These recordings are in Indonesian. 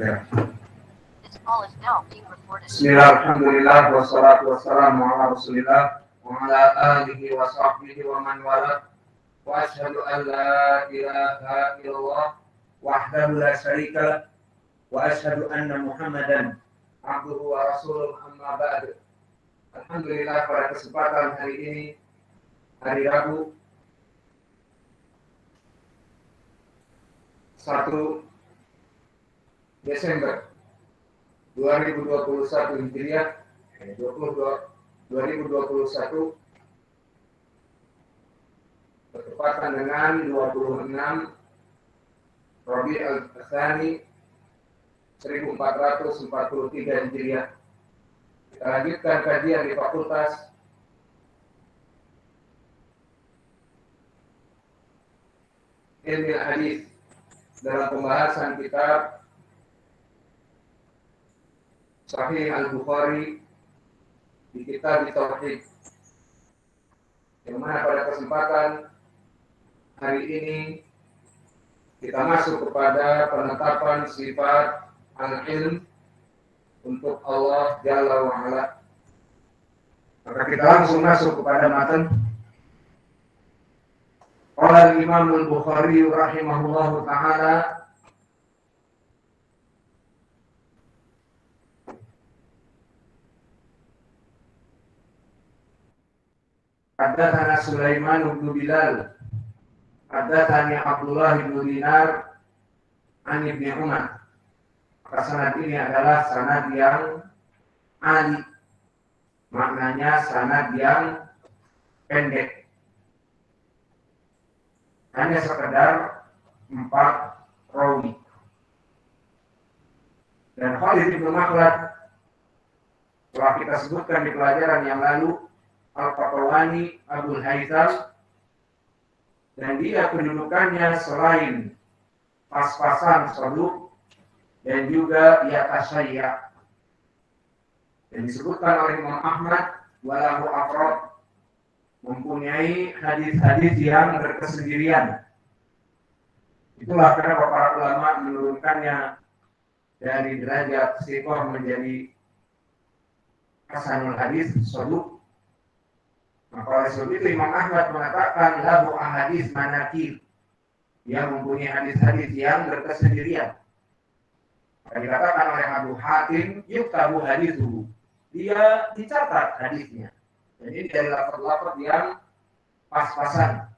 Bismillah, alhamdulillah, wassalatu wassalamu ala rasulillah wa ala alihi wa sahbihi wa man wala wa ashhadu an la ilaha illallah wahdahu la syarika lah wa ashhadu anna muhammadan abduhu wa rasuluh amma ba'du. Alhamdulillah, pada kesempatan hari ini, hari Rabu 1 Desember 2021 Hijriah, 2021 bertepatan dengan 26 Rabiul Tsani 1443 Hijriah. Kita lanjutkan kajian di Fakultas Ilmu Hadis dalam pembahasan kitab Sahih Al-Bukhari di kitab Tauhid, yang mana pada kesempatan hari ini kita masuk kepada penetapan sifat al-ilm untuk Allah Jalla wa'ala. Maka kita langsung masuk kepada matan. Qala al-Imam Al-Bukhari rahimahullahu ta'ala, Haddatsana Sulaiman bin Bilal, haddatsani Abdullah bin Dinar an Ibnu Umar. Sanad ini adalah sanad yang ali, maknanya sanad yang pendek, hanya sekedar 4 rawi. Dan Khalid bin Makhlad telah kita sebutkan di pelajaran yang lalu, Al-Qatawani Abul Haytham, dan dia kedudukannya selain pas-pasan saduq dan juga yatasayya, dan disebutkan oleh Imam Ahmad walahu afrad, mempunyai hadis-hadis yang berkesendirian. Itulah kenapa para ulama menurunkannya dari derajat siqah menjadi hasanul hadis saduq. Maka oleh sebab itu Imam Ahmad mengatakan lahu ahadits manakir, yang mempunyai hadis-hadis yang berkesendirian. Maka dikatakan oleh Abu Hatim yuktabu hadithuhu, dia dicatat hadisnya. Jadi dari lafaz-lafaz yang pas-pasan.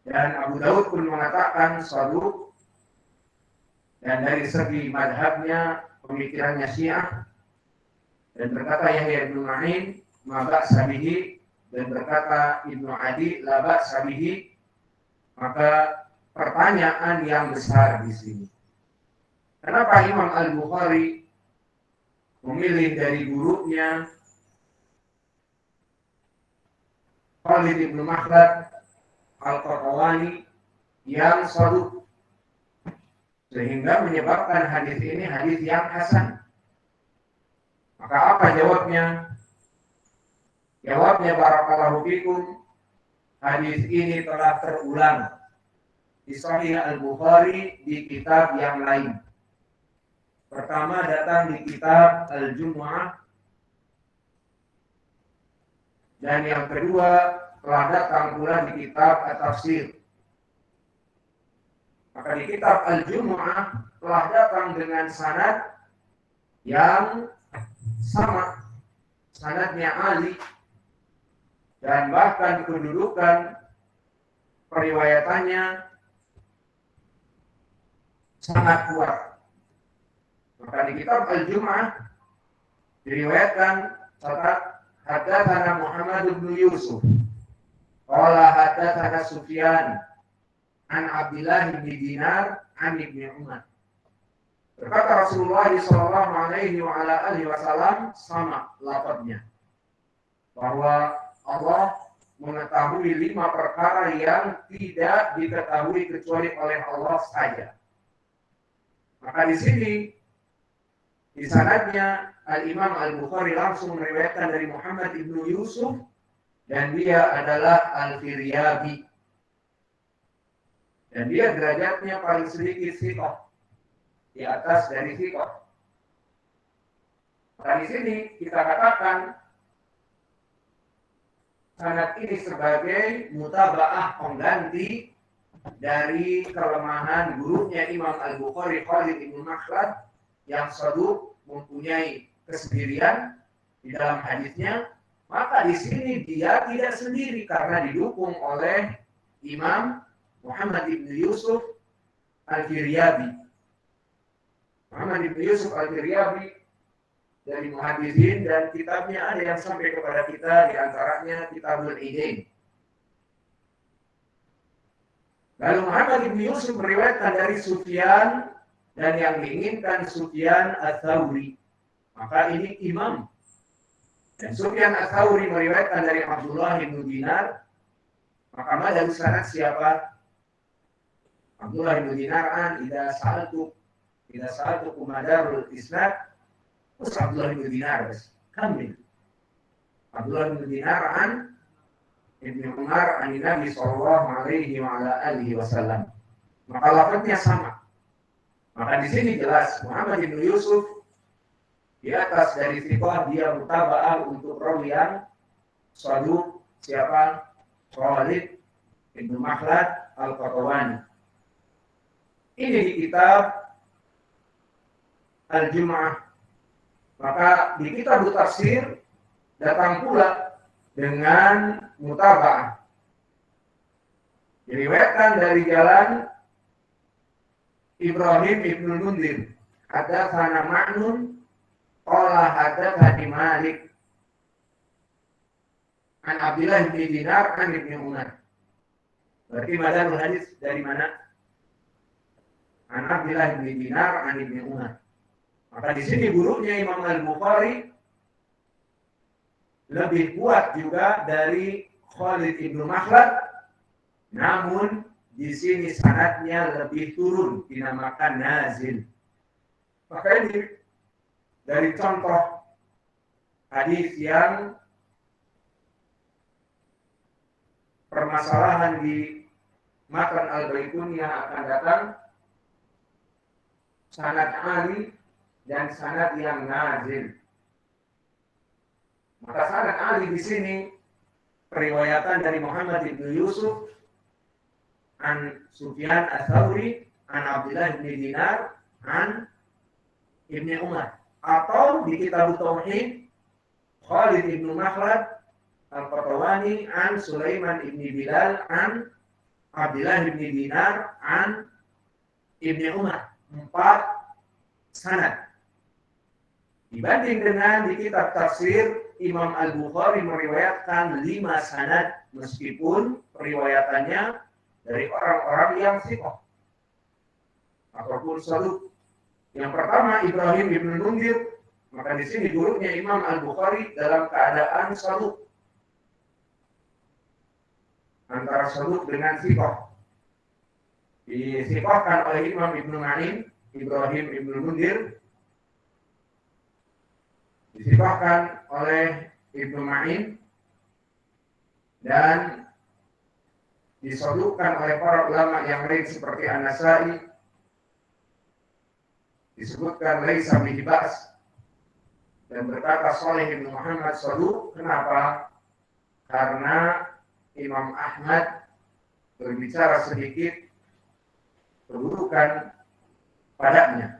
Dan Abu Daud pun mengatakan saduq. Dan dari segi madhabnya, pemikirannya Syiah, dan berkata Yahya bin Ma'in ma ba'sa bihi, dan berkata Ibnu Adi la ba'sa bihi. Maka pertanyaan yang besar di sini, kenapa Imam Al-Bukhari memilih dari gurunya Khalid bin Makhlad Al-Qatawani yang saduq, sehingga menyebabkan hadis ini hadis yang hasan? Maka apa jawabnya? Jawabnya barakallahu fikum, hadis ini telah terulang di Sahih Al-Bukhari di kitab yang lain. Pertama datang di kitab Al-Jumu'ah, dan yang kedua telah datang pula di kitab At-Tafsir. Maka di kitab Al-Jumu'ah telah datang dengan sanad yang sama, sanadnya Ali, dan bahkan kedudukan periwayatannya sangat kuat. Maka di kitab Al-Jumu'ah diriwayatkan, catat, haddatsana Muhammad bin Yusuf qala haddatsana Sufyan an Abdullah bin Dinar an Ibnu Umar. Berkata Rasulullah sallallahu alaihi wa ala alihi wasallam, sama lafadznya, bahwa Allah mengetahui 5 perkara yang tidak diketahui kecuali oleh Allah saja. Maka di sini di sanadnya Al-Imam Al-Bukhari langsung meriwayatkan dari Muhammad ibnu Yusuf, dan dia adalah Al-Firyabi. Dan dia derajatnya paling sedikit siqah. di atas dari thiqah. Maka di sini kita katakan sanad ini sebagai mutaba'ah pengganti dari kelemahan gurunya Imam Al-Bukhari Khalid ibn Makhlad yang saduq, mempunyai kesendirian di dalam hadisnya. Maka di sini dia tidak sendiri karena didukung oleh Imam Muhammad ibn Yusuf Al-Firyabi. Muhammad ibn Yusuf Al-Firyabi dari Muhaddisin, dan kitabnya ada yang sampai kepada kita, di antaranya Kitabul Idain. Lalu Muhammad ibn Yusuf meriwayatkan dari Sufyan, dan yang diinginkan Sufyan Ats-Tsauri. Maka ini imam. Dan Sufyan Ats-Tsauri meriwayatkan dari Abdullah bin Dinar. Maka madhab sanad siapa? Abdullah bin Dinar an idza sa'altu madarul isnad us Abdullah bin Dinar bas. Kamil. Abdullah bin Dinar an Ibnu Umar an Nabi sallallahu alaihi wa ala alihi wasallam. Maka lafaznya sama. Maka di sini jelas Muhammad bin Yusuf di atas dari thiqah, dia mutaba'ah untuk rawi yang saduq, siapa? Khalid ibn Makhlad Al-Qatawani. Ini di kitab Al-Jum'ah. Maka di kitab tafsir datang pula dengan mutaba'ah. Diriwayatkan dari jalan Ibrahim ibn Mundir, hadatsana Ma'nun qala hadatsani Malik an Abdullah bin Dinar an Ibnu Umar. Berarti madarul hadis dari mana? An Abdullah bin Dinar an Ibnu Umar. Maka di sini gurunya Imam Al-Bukhari lebih kuat juga dari Khalid ibn Makhlad, namun di sini sanadnya lebih turun, dinamakan nazil. Maka ini dari contoh hadis yang permasalahan di matan Al-Baiquniyah akan datang, sanad ali dan sanad yang nazil. Maka sanad ali di sini periwayatan dari Muhammad bin Yusuf an Sufyan Ats-Tsauri an Abdullah bin Dinar an Ibnu Umar. Atau di kitab Tauhid Khalid ibn Makhlad Al-Qatawani an Sulaiman ibn Bilal an Abdullah bin Dinar an Ibnu Umar. 4 sanad. Dibanding dengan di kitab tafsir Imam Al-Bukhari meriwayatkan 5 sanad, meskipun periwayatannya dari orang-orang yang thiqah ataupun saduq. Yang pertama Ibrahim ibn Mundir, maka di sini gurunya Imam Al-Bukhari dalam keadaan saduq, antara saduq dengan thiqah. Dithiqahkan oleh Imam Ibnu Ma'in, Ibrahim ibn Mundir dithiqahkan oleh Ibnu Ma'in dan disodukkan oleh para ulama yang lain seperti An-Nasai. Disebutkan laisa bihi ba's, dan berkata Shalih bin Muhammad saduq. Kenapa? Karena Imam Ahmad berbicara sedikit keburukan padanya.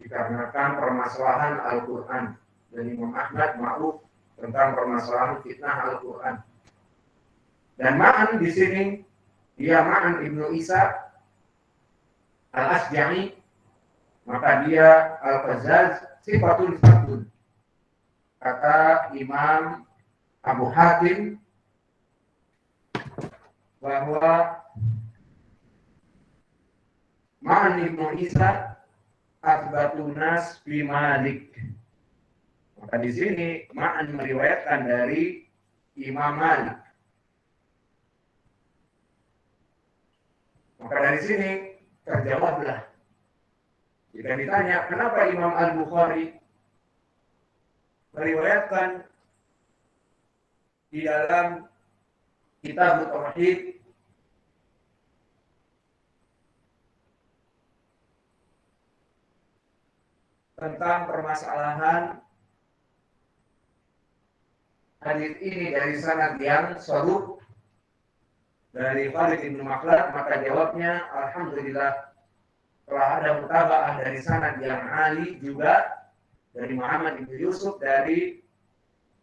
Dikarenakan permasalahan Al-Quran, dan Imam Ahmad ma'ruf tentang permasalahan fitnah Al-Quran. Dan Ma'an di sini dia Ma'an Ibnu Isa Al-Asja'i, maka dia Al-Qazzaz sifatul fadl. Kata Imam Abu Hatim bahwa Ma'an Ibnu Isa asbatun nas fi Malik. Maka di sini Ma'an meriwayatkan dari Imam Malik. Maka dari sini terjawablah. Jika ditanya kenapa Imam Al-Bukhari meriwayatkan di dalam kitab Tauhid tentang permasalahan hadis ini dari sanad yang sahih dari Khalid bin Makhlad, maka jawabnya alhamdulillah telah ada mutabaah dari sanad yang ali juga dari Muhammad bin Yusuf dari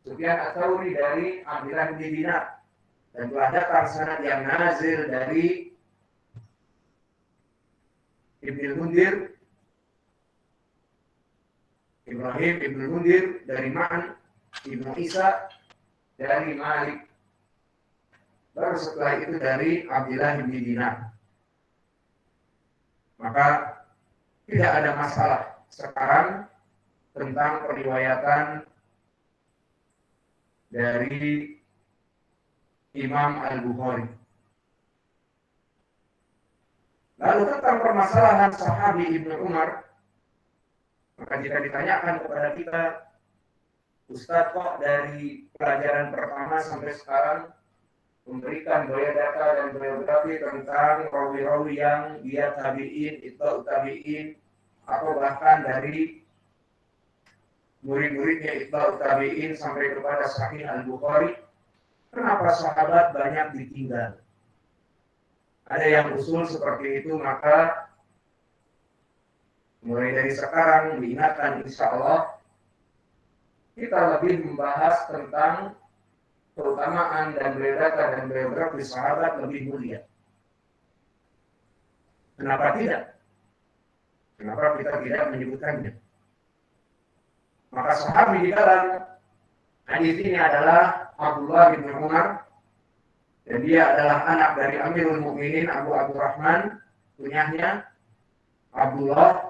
Sufyan Ats-Tsauri dari Abdullah bin Dinar, dan telah datang sanad yang nazil dari Ibnu Mundir, Ibrahim Ibnu Mundir dari Ma'an Ibnu Isa dari Malik, baru setelah itu dari Abdullah bin Dinar. Maka tidak ada masalah sekarang tentang periwayatan dari Imam Al-Bukhari. Lalu tentang permasalahan sahabi Ibnu Umar, maka jika ditanyakan kepada kita, Ustadz kok dari pelajaran pertama sampai sekarang memberikan biodata dan biografi tentang rawi-rawi yang dia tabi'in, itba'ut tabi'in, atau bahkan dari murid-muridnya itba'ut tabi'in sampai kepada Sahih Al-Bukhari, kenapa sahabat banyak ditinggal? Ada yang usul seperti itu, maka mulai dari sekarang diingatkan, insya Allah kita lebih membahas tentang keutamaan dan biodata dan biografi sahabat lebih mulia. Kenapa tidak? Kenapa kita tidak menyebutkannya? Maka sahabat di dalam hadis ini adalah Abdullah bin Umar, dan dia adalah anak dari Amirul Mukminin Abu Abdurrahman, kunyahnya Abdullah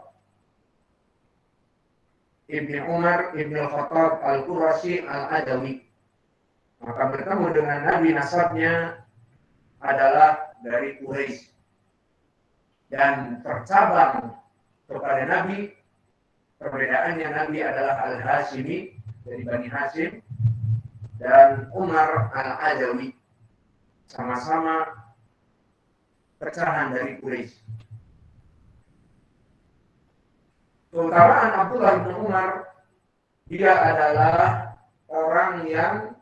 Ibn Umar Ibn Al-Khattab Al-Qurashi Al-Adawi. Maka bertemu dengan Nabi, nasabnya adalah dari Quraisy dan tercabang kepada Nabi. Perbedaannya, Nabi adalah Al-Hashimi dari Bani Hashim, dan Umar Al-Adawi, sama-sama pecahan dari Quraisy. Keutamaan Abdullah bin Umar, dia adalah orang yang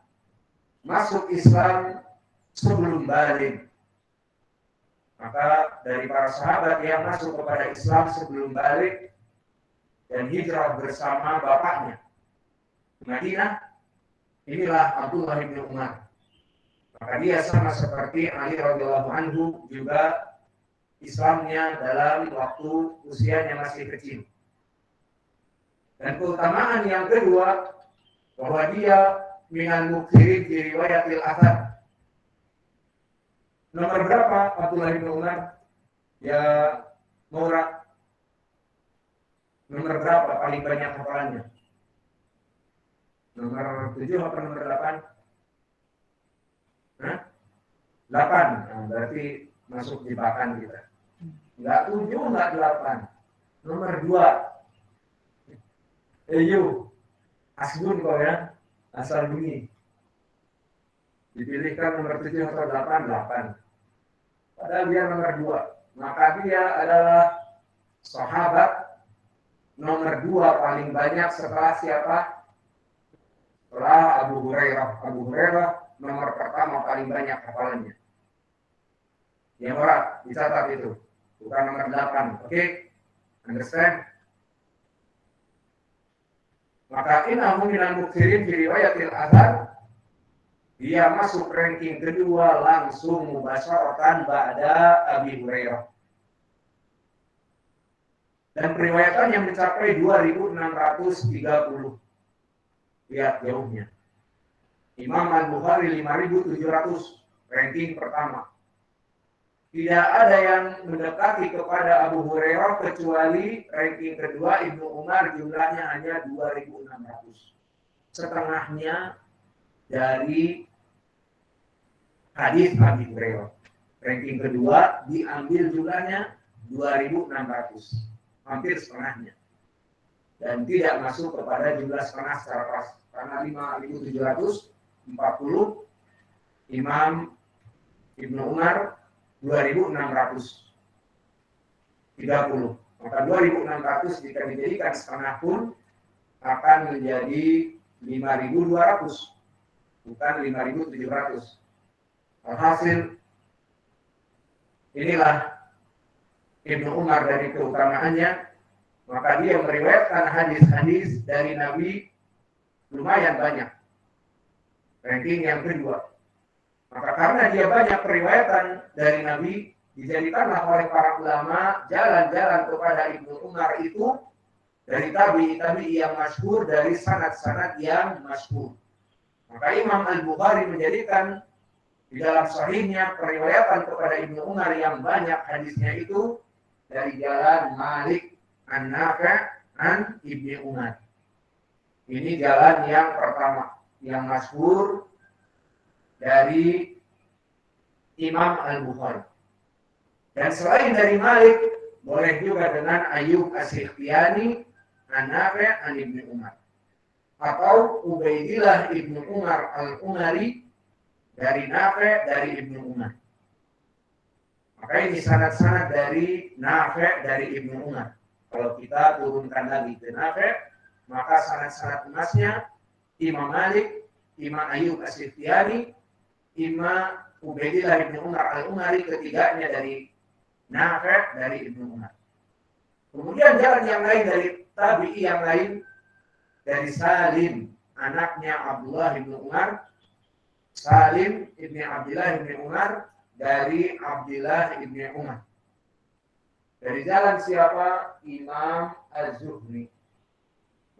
masuk Islam sebelum balik. Maka dari para sahabat yang masuk kepada Islam sebelum balik dan hijrah bersama bapaknya ke Madinah, inilah Abdullah bin Umar. Maka dia sama seperti Ali radhiyallahu anhu, juga Islamnya dalam waktu usianya masih kecil. Dan keutamaan yang kedua, bahwa dia minal muksirin di riwayatil athar. Nomor berapa Abdullah bin Umar? Ya, Murad. Nomor berapa paling banyak hafalannya? Nomor 7 apa nomor 8? Hah? 8. Nah, berarti masuk jebakan kita. Enggak 7, enggak 8. Nomor 2. Asbun kau ya, asal bunyi. Dipilihkan nomor 7 atau 8, 8. Padahal dia nomor 2. Maka dia adalah sahabat nomor 2 paling banyak setelah siapa? Setelah Abu Hurairah. Abu Hurairah nomor pertama paling banyak hafalannya. Yang berat, dicatat itu. Bukan nomor 8. Oke? Understand? Maka innahu minal muksirin fi riwayatil athar, dia masuk ranking kedua langsung mubasyaratan ba'da Abi Hurairah. Dan periwayatan yang mencapai 2630. Lihat jauhnya. Imam Al-Bukhari 5700, ranking pertama. Tidak ada yang mendekati kepada Abu Hurairah kecuali ranking kedua Ibnu Umar, jumlahnya hanya 2600. Setengahnya dari hadis Abu Hurairah. Ranking kedua diambil jumlahnya 2600. Hampir setengahnya. Dan tidak masuk kepada jumlah setengah secara pas. Karena 5740 Imam Ibnu Umar 2630. Maka 2.600 jika dijadikan setengah pun akan menjadi 5.200, bukan 5.700. Alhasil, inilah Ibnu Umar dari keutamaannya, maka dia meriwayatkan hadis-hadis dari Nabi lumayan banyak. Ranking yang kedua. Maka karena dia banyak periwayatan dari Nabi, dijadikanlah oleh para ulama jalan-jalan kepada Ibnu Umar itu dari tabi'i yang masyhur, dari sanad-sanad yang masyhur. Maka Imam Al-Bukhari menjadikan di dalam sahihnya periwayatan kepada Ibnu Umar yang banyak hadisnya itu dari jalan Malik An-Nafi' an Ibnu Umar. Ini jalan yang pertama yang masyhur dari Imam Al-Bukhari. Dan selain dari Malik, boleh juga dengan Ayyub As-Sikhtiyani An-Nafi' an Ibnu Umar. Atau Ubaidillah Ibnu Umar Al-Umari dari Nafi' dari Ibnu Umar. Maka ini sanad-sanad dari Nafi' dari Ibnu Umar. Kalau kita turunkan lagi ke Nafi', maka sanad-sanad emasnya Imam Malik, Imam Ayyub As-Sikhtiyani, Imam Ubaidillah Ibnu Umar Al-Umari, ketiganya dari Nafi' dari Ibnu Umar. Kemudian jalan yang lain dari tabi'i yang lain dari Salim, anaknya Abdullah Ibnu Umar, Salim ibni Abdullah ibni Umar dari Abdullah ibni Umar. Dari jalan siapa? Imam Az-Zuhri.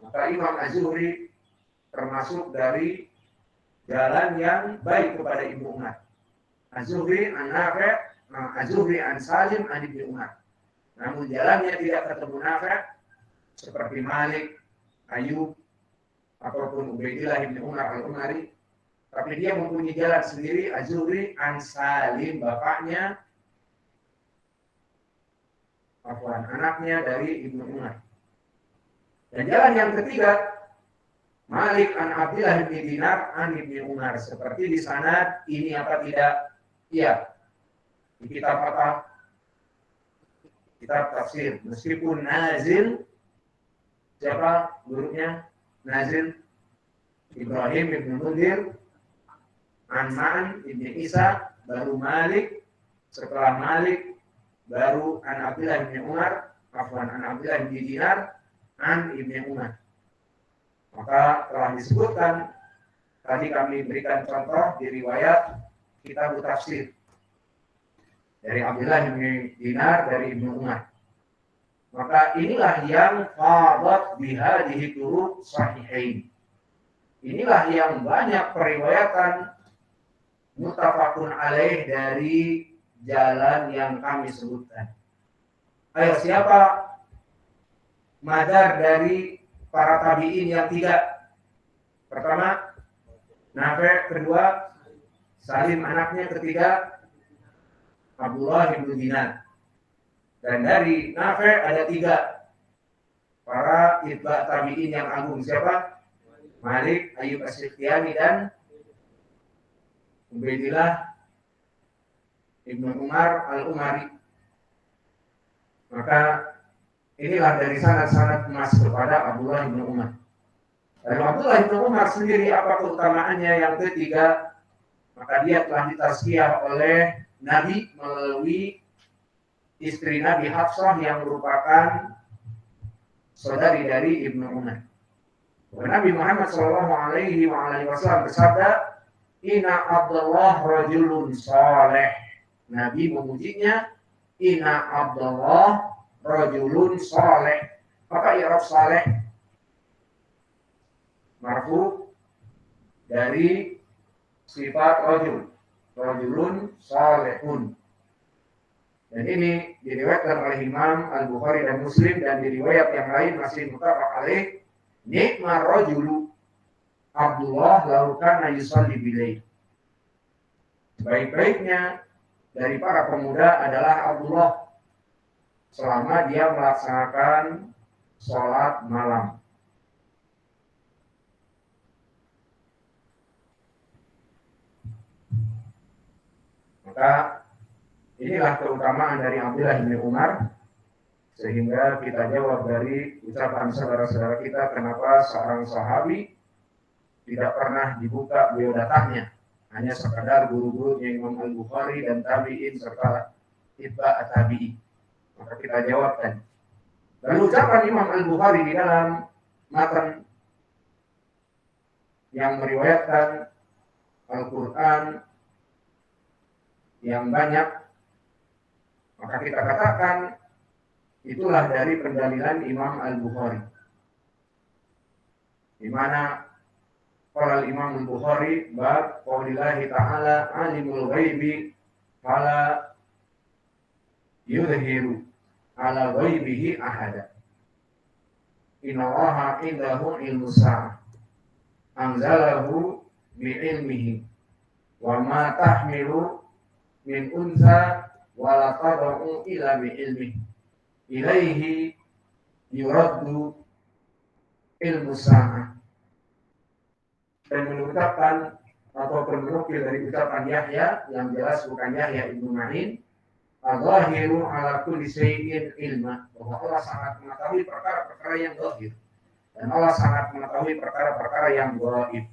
Maka Imam Az-Zuhri termasuk dari jalan yang baik kepada Ibnu Umar. Az-Zuhri an Nafi', Az-Zuhri an Salim an Ibni Umar. Namun jalannya tidak ketemu Nafi', seperti Malik, Ayyub, ataupun Ubaidillah ibni Umar Al-Umari. Tapi dia mempunyai jalan sendiri, Az-Zuhri an Salim, bapaknya, anaknya dari Ibnu Umar. Dan jalan yang ketiga, Malik an Abdillah bin Dinar an Ibni Umar. Seperti di sanad ini apa tidak? Iya. Di kitab apa? Kitab tafsir. Meskipun nazil, siapa gurunya? Nazil Ibrahim ibn Mudhir an Ma'an ibni Isa, baru Malik, setelah Malik baru an Abdillah bin Umar, an Abdillah bin Dinar an Ibni Umar. Maka telah disebutkan tadi kami berikan contoh di riwayat kitab tafsir dari Abdillah bin Dinar dari Ibnu Umar. Maka inilah yang fadat bihadihi turuq sahihain. Inilah yang banyak periwayatan muttafaqun alaih dari jalan yang kami sebutkan. Ayo, siapa madar dari para tabi'in yang tiga? Pertama, Nafi', kedua, Salim anaknya, ketiga, Abdullah bin Dinar. Dan dari Nafi' ada tiga para itba tabi'in yang agung. Siapa? Malik, Ayyub As-Sikhtiyani, dan Ubaidillah Ibnu Umar Al-Umari. Maka inilah dari sanad-sanad emas kepada Abdullah bin Umar. Lalu Abdullah bin Umar sendiri apa keutamaannya? Yang ketiga, maka dia telah ditazkiyah oleh Nabi melalui istri Nabi Hafsah yang merupakan saudari dari Ibnu Umar. Nabi Muhammad SAW bersabda, Inna Abdullah rajulun saleh. Nabi memujinya, Inna Abdullah rajulun saleh. Maka i'rab saleh marfu dari sifat rajul, rajulun salehun. Dan ini diriwayatkan oleh Imam Al-Bukhari dan Muslim, dan di riwayat yang lain masih muttafaq alaih, nikmar rajulu Abdullah law kana yusalli bilail. Baik-baiknya dari para pemuda adalah Abdullah selama dia melaksanakan sholat malam. Maka inilah keutamaan dari Abdullah bin Umar. Sehingga kita jawab dari ucapan saudara-saudara kita, kenapa seorang sahabi tidak pernah dibuka biodatanya, hanya sekadar guru-gurunya Imam Al-Bukhari dan tabi'in serta itba' tabi'in. Maka kita jawabkan. Lalu ucapan Imam Al-Bukhari di dalam matan yang meriwayatkan Al-Quran yang banyak, maka kita katakan itulah dari pendalilan Imam Al-Bukhari, di mana qala Imam Al-Bukhari bab qaulillahi ta'ala alimul ghaibi fala yudhiru ala ghaibihi ahada innallaha indahu ilmus sa'ah anzalahu bi'ilmihi wa ma tahmilu min unsa wa la tad'u ila bi'ilmihi ilaihi yuraddu ilmu sa'ah. Dan mengucapkan atau menukil dari ucapan Yahya yang jelas bukan Yahya ibnu Ma'in, al-zahiru ala kulli syai'in ilma, bahwa Allah sangat mengetahui perkara-perkara yang zahir dan Allah sangat mengetahui perkara-perkara yang gaib.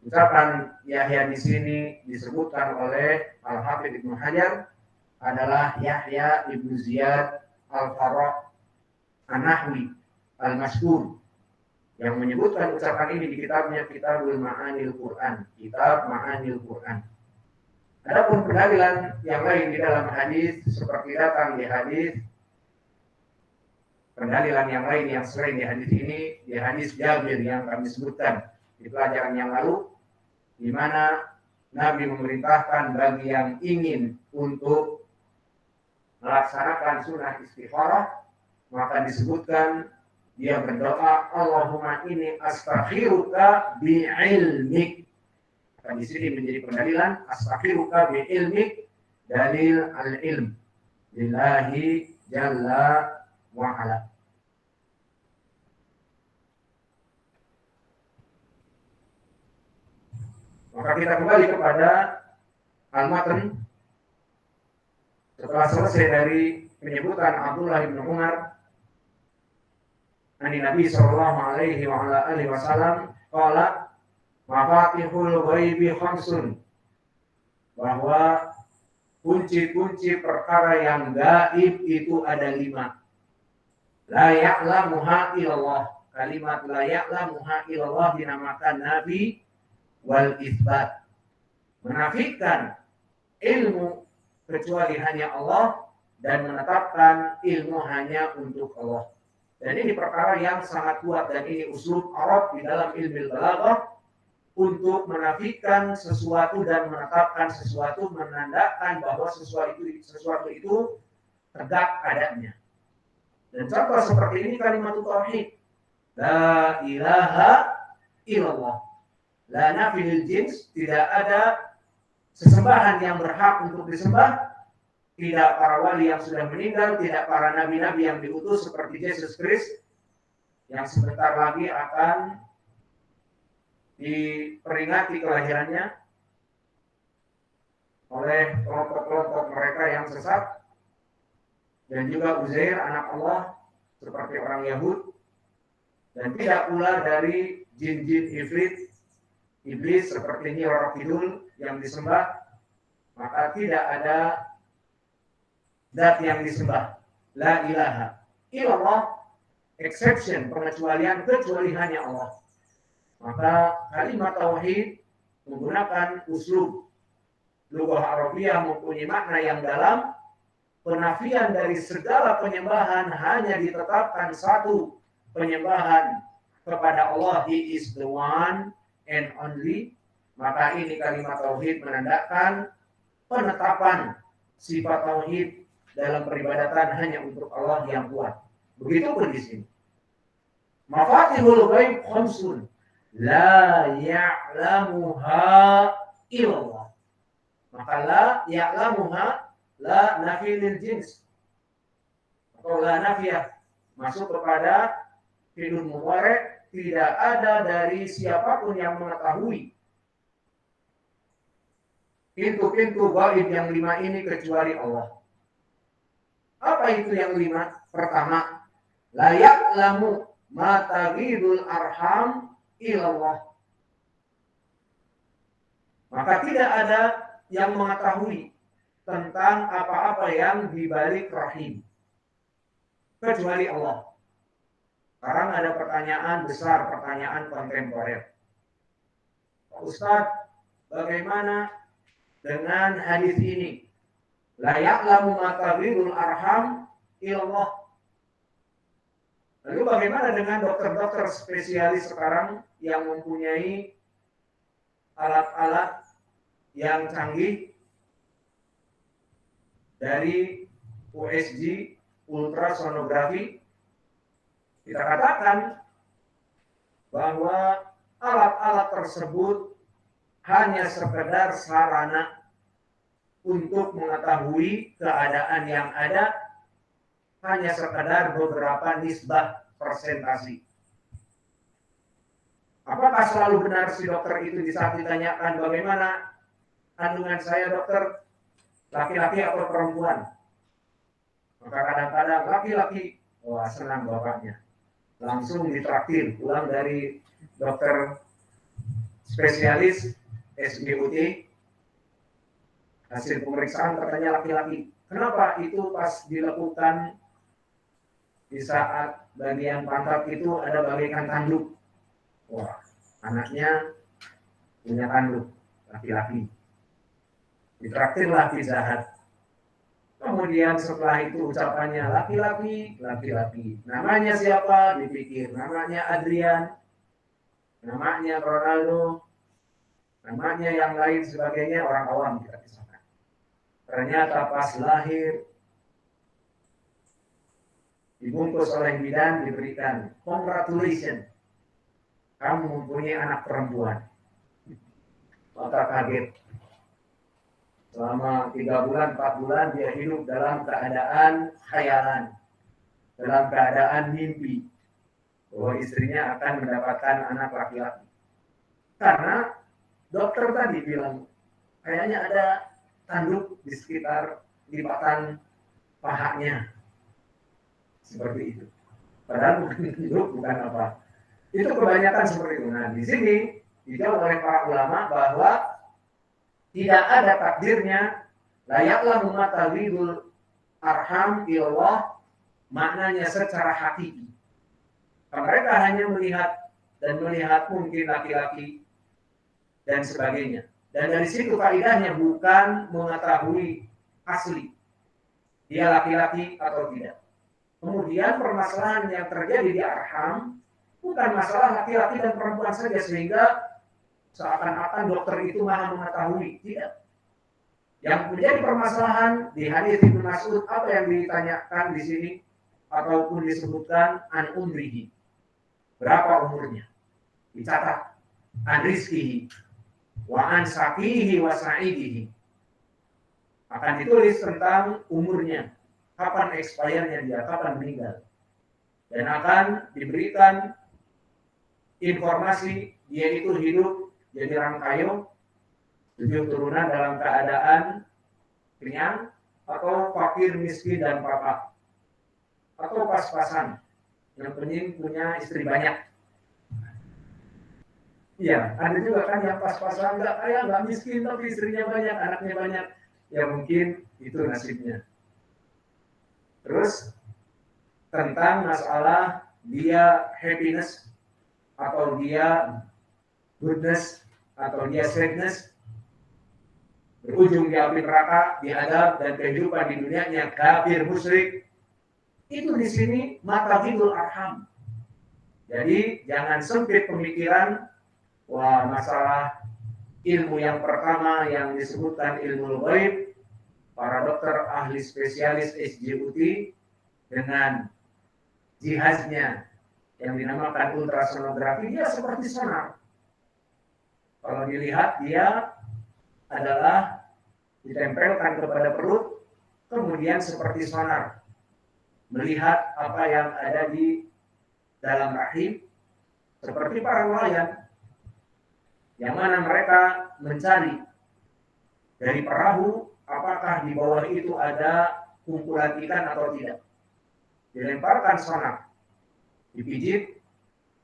Ucapan Yahya di sini disebutkan oleh Al-Hafidz Ibnu Hajar adalah Yahya ibnu Ziyad Al-Farra An-Nahwi Al-Mashhur, yang menyebutkan ucapan ini di kitabnya Kitabul Ma'anil Quran, Kitab Ma'anil Quran. Adapun pendalilan yang lain di dalam hadis seperti datang di hadis, pendalilan yang lain yang selain di hadis ini, di hadis Jabir yang kami sebutkan di pelajaran yang lalu, di mana Nabi memerintahkan bagi yang ingin untuk melaksanakan sunnah istikharah, maka disebutkan dia berdoa, Allahumma inni astaghfiruka bi'ilmik. Dan di sini menjadi pendalilan astaghfiruka bi'ilmik, dalil al-ilm lillahi jalla wa ala. Maka kita kembali kepada al-matan. Setelah selesai dari penyebutan Abdullah bin Umar ani Nabi sallallahu alaihi wa ala alihi wasallam qala mafatihul ghaibi khamsun, bahwa kunci-kunci perkara yang gaib itu ada 5. La ya'lamuha illallah. Kalimat la ya'lamuha illallah dinamakan nabi wal isbat, menafikan ilmu kecuali hanya Allah dan menetapkan ilmu hanya untuk Allah. Dan ini perkara yang sangat kuat, dan ini uslub Arab di dalam ilmu balaghah untuk menafikan sesuatu dan menetapkan sesuatu, menandakan bahwa sesuatu itu tegak adanya. Dan contoh seperti ini kalimat tauhid, la ilaha illallah. La nafil jins, tidak ada sesembahan yang berhak untuk disembah, tidak para wali yang sudah meninggal, tidak para nabi-nabi yang diutus seperti Yesus Kristus yang sebentar lagi akan diperingati kelahirannya oleh kelompok-kelompok mereka yang sesat, dan juga Uzair anak Allah seperti orang Yahud, dan tidak pula dari jin-jin iblis seperti Nyi Roro Kidul yang disembah. Maka tidak ada zat yang disembah. La ilaha illallah, exception, pengecualian, kecuali hanya Allah. Maka kalimat tauhid menggunakan uslub lughah Arabiyah mempunyai makna yang dalam. Penafian dari segala penyembahan hanya ditetapkan satu penyembahan kepada Allah, He is the one and only. Maka ini kalimat tauhid menandakan penetapan sifat tauhid dalam peribadatan hanya untuk Allah yang kuat. Begitupun di sini. Mafatihul ghaib khamsun la ya'lamuha illallah. Maka la ya'lamuha, la nafilil jins atau la nafiyah, masuk kepada fi'il mudhari', tidak ada dari siapapun yang mengetahui pintu-pintu gaib yang 5 ini kecuali Allah. Apa itu yang 5? Pertama, la ya'lamu ma taghidul arham ilallah. Maka tidak ada yang mengetahui tentang apa-apa yang di balik rahim kecuali Allah. Sekarang ada pertanyaan besar, pertanyaan kontemporer. Pak Ustadz, bagaimana dengan hadis ini? La ya'lamu ma taghidul arham ilallah. Lalu bagaimana dengan dokter-dokter spesialis sekarang yang mempunyai alat-alat yang canggih dari USG, ultrasonografi? Kita katakan bahwa alat-alat tersebut hanya sekedar sarana untuk mengetahui keadaan yang ada, hanya sekedar beberapa nisbah persentasi. Apakah selalu benar si dokter itu di saat ditanyakan bagaimana kandungan saya dokter, laki-laki atau perempuan? Maka kadang-kadang laki-laki, wah senang bapaknya, langsung ditraktir pulang dari dokter spesialis SGUT, hasil pemeriksaan katanya laki-laki. Kenapa? Itu pas dilakukan di saat bagian pantat itu ada bagaikan tanduk. Wah, anaknya punya tanduk, laki-laki. Ditraktirlah Pizza Hut. Kemudian setelah itu ucapannya laki-laki, laki-laki. Namanya siapa? Dipikir. Namanya Adrian, namanya Ronaldo, namanya yang lain sebagainya, orang awam kita pisahkan. Ternyata pas lahir, dibungkus oleh bidan, diberikan congratulations, kamu mempunyai anak perempuan. Maka kaget. Selama 3 bulan, 4 bulan dia hidup dalam keadaan khayalan, dalam keadaan mimpi bahwa istrinya akan mendapatkan anak laki-laki. Karena dokter tadi bilang kayaknya ada tanduk di sekitar lipatan pahanya, seperti itu. Padahal bukan tanduk, bukan apa. Itu kebanyakan seperti itu. Nah, di sini dijawab oleh para ulama bahwa tidak ada takdirnya la ya'lamu ma taghidul arham ilallah, maknanya secara hakiki. Mereka hanya melihat mungkin laki-laki dan sebagainya. Dan dari situ faedahnya bukan mengetahui asli dia laki-laki atau tidak. Kemudian permasalahan yang terjadi di arham bukan masalah laki-laki dan perempuan saja sehingga seakan-akan dokter itu maha mengetahui. Tidak. Yang menjadi permasalahan di hadis Ibnu Mas'ud, apa yang ditanyakan di sini ataupun disebutkan an umrihi, berapa umurnya, dicatat an rizkihi wa an saqihi wa sa'idihi, akan ditulis tentang umurnya, kapan expire-nya dia, kapan meninggal, dan akan diberikan informasi dia itu hidup jadi rangkayo, 7 turunan dalam keadaan kenyang, atau fakir, miskin, dan papa, atau pas-pasan, yang penting punya istri banyak. Iya, ada juga kan yang pas-pasan, nggak kaya, nggak miskin, tapi istrinya banyak, anaknya banyak. Ya mungkin itu nasibnya. Terus tentang masalah dia happiness, atau dia goodness, atau dia sadness, berujung di api neraka, diadab, dan kehidupan di dunianya kafir musyrik. Itu di sini mataghidul arham. Jadi jangan sempit pemikiran, wah masalah ilmu yang pertama yang disebutkan ilmu ghaib, para dokter ahli spesialis SGUT dengan jihaznya yang dinamakan ultrasonografi, dia seperti sonar. Kalau dilihat dia adalah ditempelkan kepada perut, kemudian seperti sonar, melihat apa yang ada di dalam rahim, seperti para nelayan, yang mana mereka mencari dari perahu apakah di bawah itu ada kumpulan ikan atau tidak. Dilemparkan sonar, dipijit,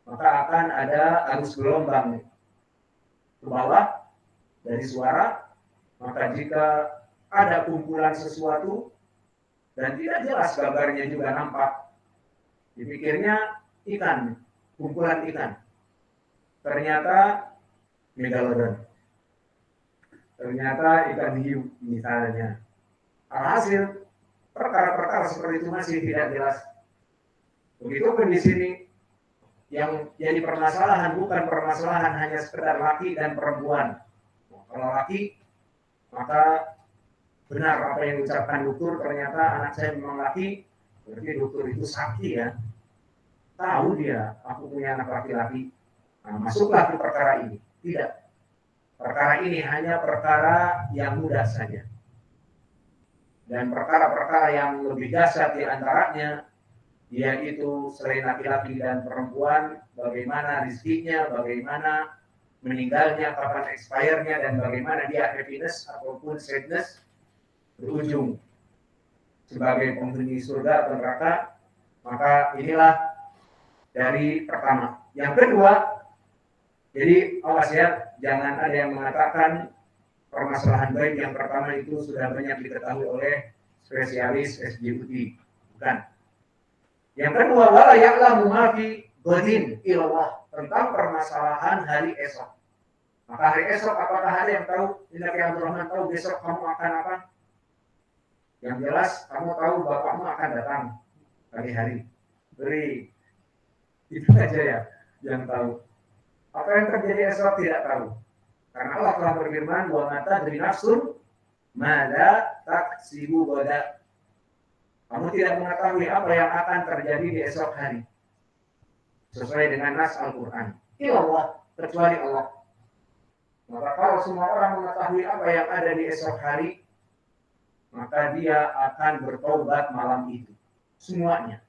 maka akan ada arus gelombang ke bawah dari suara. Maka jika ada kumpulan sesuatu dan tidak jelas gambarnya juga nampak, dipikirnya ikan, kumpulan ikan. Ternyata megalodon. Ternyata ikan hiu misalnya. Alhasil perkara-perkara seperti itu masih tidak jelas. Begitupun di sini yang jadi permasalahan bukan permasalahan hanya sekedar laki dan perempuan. Kalau laki, maka benar apa yang diucapkan dokter, ternyata anak saya memang laki, berarti dokter itu sakti ya. Tahu dia, aku punya anak laki-laki. Nah, masuklah ke perkara ini. Tidak. Perkara ini hanya perkara yang mudah saja. Dan perkara-perkara yang lebih dahsyat di antaranya, yaitu selain laki-laki dan perempuan, bagaimana rezekinya, bagaimana meninggalnya, kapan expire-nya, dan bagaimana dia happiness ataupun sadness berujung sebagai penghuni surga atau neraka. Maka inilah dari pertama. Yang kedua, jadi awas ya, jangan ada yang mengatakan permasalahan baik yang pertama itu sudah banyak diketahui oleh spesialis SJUT. Bukan. Yang kedua, wala ya'lamu ma fi ghadin illallah, tentang permasalahan hari esok. Maka hari esok apakah ada yang tahu? Inna ya Abdurrahman tahu besok kamu akan apa? Yang jelas kamu tahu bapakmu akan datang pagi hari. Beri. Itu aja ya yang tahu. Apa yang terjadi esok tidak tahu. Karena Allah telah berfirman, wa ma tadri nafsun mada taksibu ghadan. Kamu tidak mengetahui apa yang akan terjadi di esok hari. Sesuai dengan nas Al-Quran. Illallah, kecuali Allah. Maka kalau semua orang mengetahui apa yang ada di esok hari, maka dia akan bertobat malam itu. Semuanya.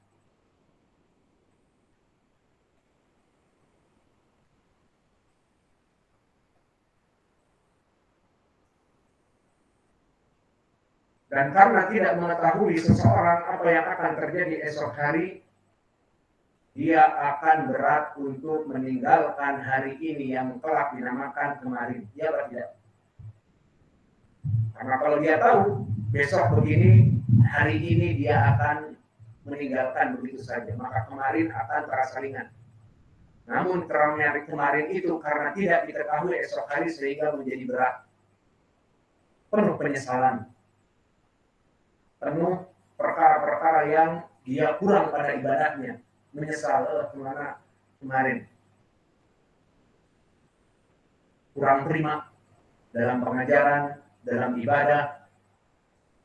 Dan karena tidak mengetahui seseorang apa yang akan terjadi esok hari, dia akan berat untuk meninggalkan hari ini yang telah dinamakan kemarin. Ya atau tidak? Karena kalau dia tahu besok begini, hari ini dia akan meninggalkan begitu saja, maka kemarin akan terasa ringan. Namun karena kemarin itu karena tidak diketahui esok hari sehingga menjadi berat, penuh penyesalan, penuh perkara-perkara yang dia kurang pada ibadahnya, menyesal kemana kemarin kurang prima dalam pengajaran, dalam ibadah,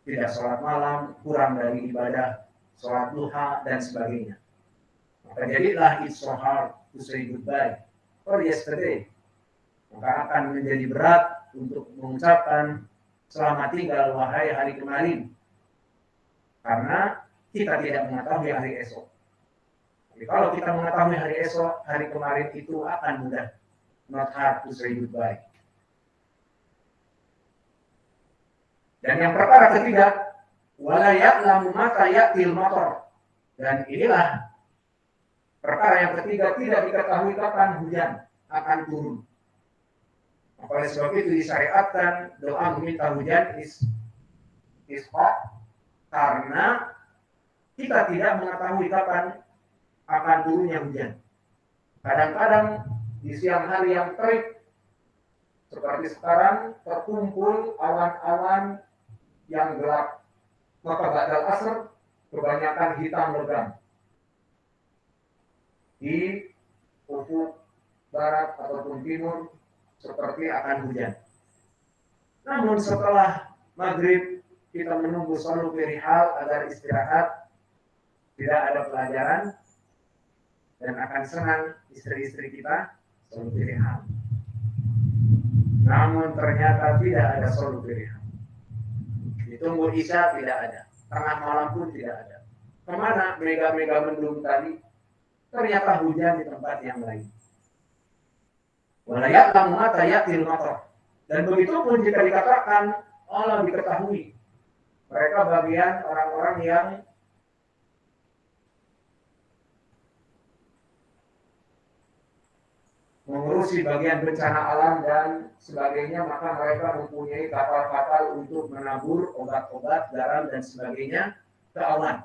tidak sholat malam, kurang dari ibadah sholat duha dan sebagainya. Maka jadilah it's so hard to say goodbye for yesterday. Maka akan menjadi berat untuk mengucapkan selamat tinggal wahai hari kemarin. Karena kita tidak mengetahui hari esok. Jadi kalau kita mengetahui hari esok, hari kemarin itu akan mudah. Not hard to say goodbye. Dan yang perkara ketiga, wala ya'lamu mata ya'til matar. Dan inilah perkara yang ketiga, tidak diketahui kapan hujan akan turun. Oleh sebab itu disyariatkan doa meminta hujan isqa, karena kita tidak mengetahui kapan akan turunnya hujan. Kadang-kadang di siang hari yang terik seperti sekarang terkumpul awan-awan yang gelap, maka ba'dal asr kebanyakan hitam legam di ufuk barat ataupun timur seperti akan hujan. Namun setelah maghrib kita menunggu selalu berihal agar istirahat, tidak ada pelajaran, dan akan senang istri-istri kita selalu berihal. Namun ternyata tidak ada selalu berihal. Ditunggu isya tidak ada, tengah malam pun tidak ada. Kemana mega-mega mendung tadi? Ternyata hujan di tempat yang lain. Wala ya'lamu mata ya'til matar. Dan begitu pun jika dikatakan Allah diketahui, mereka bagian orang-orang orang yang mengurusi bagian bencana alam dan sebagainya, maka mereka mempunyai kapal-kapal untuk menabur obat-obat, garam dan sebagainya ke awan.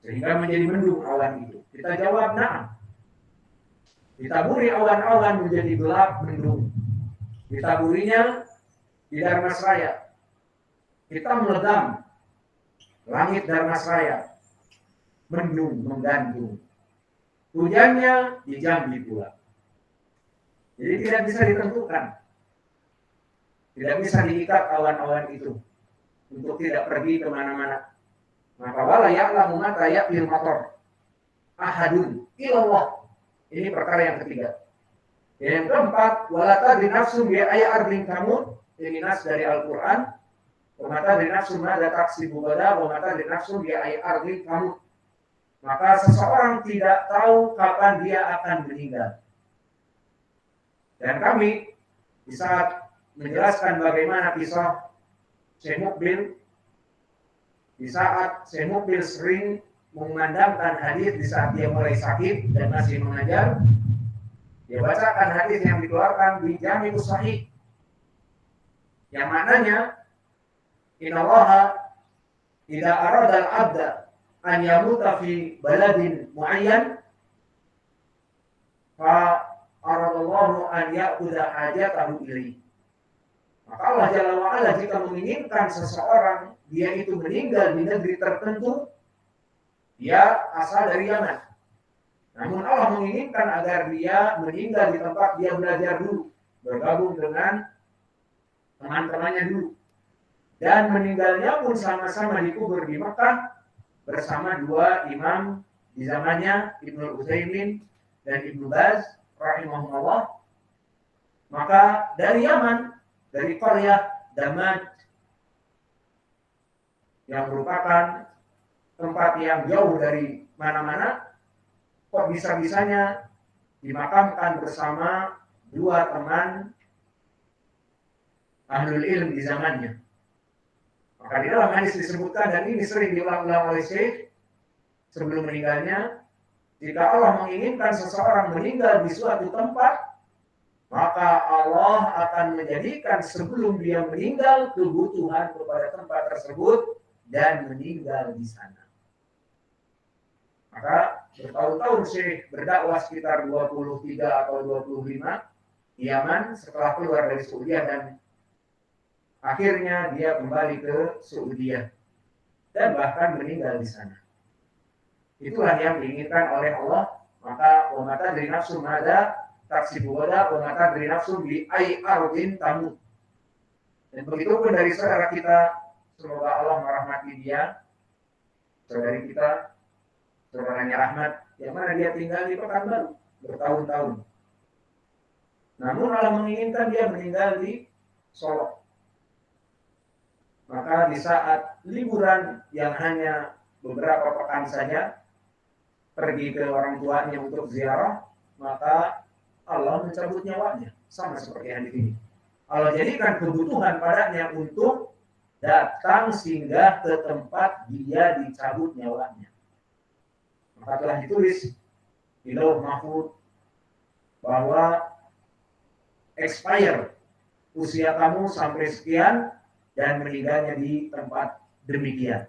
Sehingga menjadi mendung awan itu. Kita jawab, nah. Ditaburi awan-awan menjadi gelap mendung. Ditaburinya di Dharmasraya. Kita melegam langit Dharmasraya. Mendung, menggantung. Hujannya di Jambi pula. Jadi tidak bisa ditentukan. Tidak bisa diikat awan-awan itu untuk tidak pergi kemana-mana. Maka wala ya'lamu mata ya'til matar ahadun illallah. Ini perkara yang ketiga. Yang keempat, wala tadri nafsun bi ayyi ardin tamut. Ini nas dari Al-Qur'an. Wa ma tadri nafsun ma taksibu ghadan wa ma tadri nafsun bi ayyi ardin tamut. Maka seseorang tidak tahu kapan dia akan meninggal. Dan kami di saat menjelaskan bagaimana kisah Syekh Mukbil, di saat Syekh Mukbil sering mengumandangkan hadis di saat dia mulai sakit dan masih mengajar, dia bacakan hadis yang dikeluarkan di Jami'us Sahih, yang maknanya innallaha idza arada al-'abda an yamuta fi baladin muayyan fa aradallahu an ya'khudha hajatahu ilaihi. Maka Allah Jalla wa'ala jika menginginkan seseorang dia itu meninggal di negeri tertentu, dia asal dari Yaman. Namun Allah menginginkan agar dia meninggal di tempat dia belajar dulu, bergabung dengan teman-temannya dulu. Dan meninggalnya pun sama-sama dikubur di Mekah bersama dua imam di zamannya, Ibnu Utsaimin dan Ibnu Baz rahimahullah. Maka dari Yaman, dari Qaryah Damaj yang merupakan tempat yang jauh dari mana-mana, kok bisa-bisanya dimakamkan bersama dua teman ahlul ilm di zamannya. Maka di dalam hadis disebutkan, dan ini sering diulang-ulang oleh Syekh sebelum meninggalnya, jika Allah menginginkan seseorang meninggal di suatu tempat, maka Allah akan menjadikan sebelum dia meninggal kebutuhan kepada tempat tersebut dan meninggal di sana. Maka bertahun-tahun Syekh berdakwah sekitar 23 atau 25 di Yaman setelah keluar dari Saudiah, dan akhirnya dia kembali ke Saudiah dan bahkan meninggal di sana. Itulah yang diinginkan oleh Allah. Maka wa ma tadri nafsun madza taksibu ghadan wa ma tadri nafsun bi ayyi ardin tamut. Dan begitu pun dari saudara kita, semoga Allah merahmati dia, saudari kita, saudaranya Rahmat, yang mana dia tinggal di Pekanbaru bertahun-tahun. Namun Allah menginginkan dia meninggal di Solo. Maka di saat liburan yang hanya beberapa pekan saja, pergi ke orang tuanya untuk ziarah, maka Allah mencabut nyawanya. Sama seperti hadis ini. Allah jadikan kebutuhan padanya untuk datang singgah ke tempat dia dicabut nyawanya. Maka telah ditulis di Lauh Mahfuz bahwa expire usia kamu sampai sekian dan meninggalnya di tempat demikian.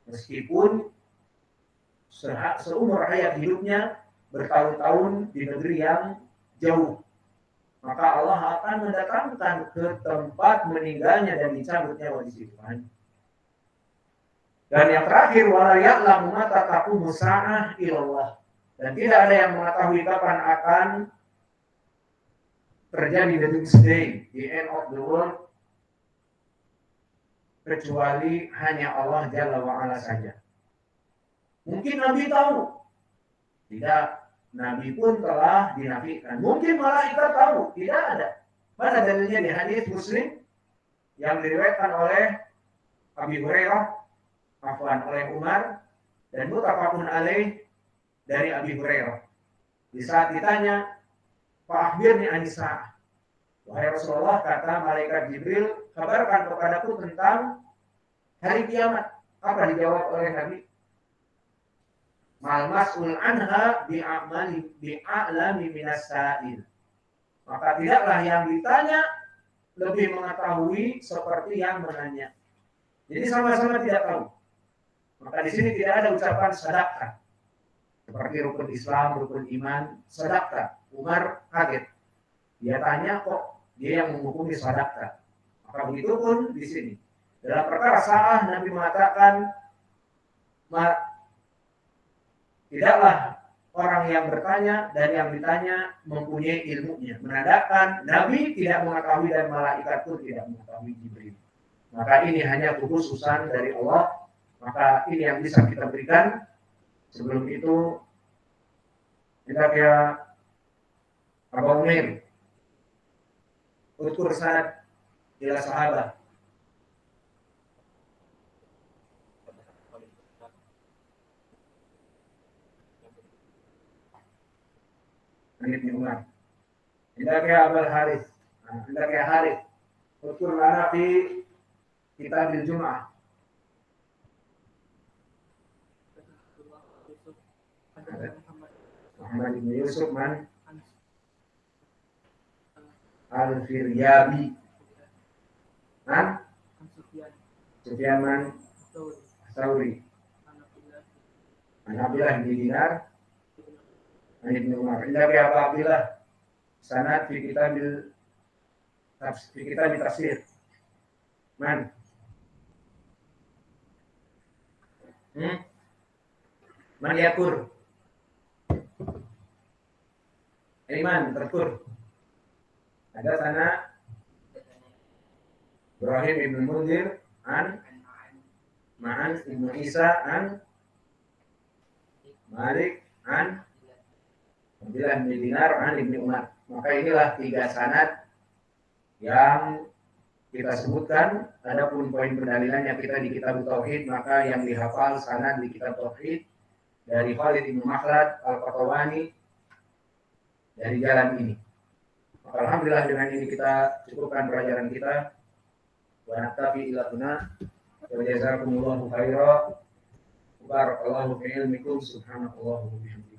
Meskipun seumur hayat hidupnya bertahun-tahun di negeri yang jauh, maka Allah akan mendatangkan ke tempat meninggalnya dan dicabut nyawa di situ. Dan yang terakhir, wala ya'lamu mata taqumu sa'ah illallah. Dan tidak ada yang mengetahui kapan akan terjadi the doomsday, the end of the world, kecuali hanya Allah Jalla wa'ala saja. Mungkin Nabi tahu. Tidak, Nabi pun telah dinafikan. Mungkin malaikat tahu. Tidak ada. Mana dalilnya di hadis Muslim yang diriwayatkan oleh Abi Hurairah, oleh Umar, dan muttafaqun alaih dari Abi Hurairah. Di saat ditanya, Fa akhbirni anis-sa'ah. Wahai Rasulullah, kata malaikat Jibril, kabarkan kepadaku tentang hari kiamat. Apa dijawab oleh Nabi? Mal mas'ul anha bi'a'lami minas sa'il. Maka tidaklah yang ditanya lebih mengetahui seperti yang menanya. Jadi sama-sama tidak tahu. Maka di sini tidak ada ucapan sadaqah. Seperti rukun Islam, rukun iman, sadaqah. Umar kaget. Dia tanya kok dia yang menghukumi sadaqah. Maka begitu pun di sini. Dalam perkara sa'ah Nabi mengatakan tidaklah orang yang bertanya dan yang ditanya mempunyai ilmunya. Menandakan Nabi tidak mengetahui dan malaikat pun tidak mengetahui Jibril. Maka ini hanya kekhususan dari Allah. Maka ini yang bisa kita berikan. Sebelum itu kita ke Abu Umair. Utur sanad ila sahabat. Ibnu Umar. Tidak kayak Abul Haris. Tidak kayak Haris. Utur lana fi kitabil Jum'ah. Muhammad bin Yusuf man Al-Firyabi man Sufyan man Sauri Abdullah bin Dinar Ibnu Umar. Indah bi Abdullah sanad fi kitabil tafsir. Man? Man yakur. Iman terkur. Ada sana Ibrahim ibn Munzir an Ma'an ibn Isa an Malik an Abdullah bin Dinar an Ibnu Umar. Maka inilah 3 sanad yang kita sebutkan. Adapun poin pendalilannya kita di kitab Tauhid, maka yang dihafal sanad di kitab Tauhid dari Khalid bin Makhlad Al-Qatawani dari jalan ini. Maka alhamdulillah dengan ini kita cukupkan pelajaran kita. Wa naktafi ila huna. Wa jazakumullahu khairan. Barakallahu fi ilmikum. Subhanallah wa bihamdihi.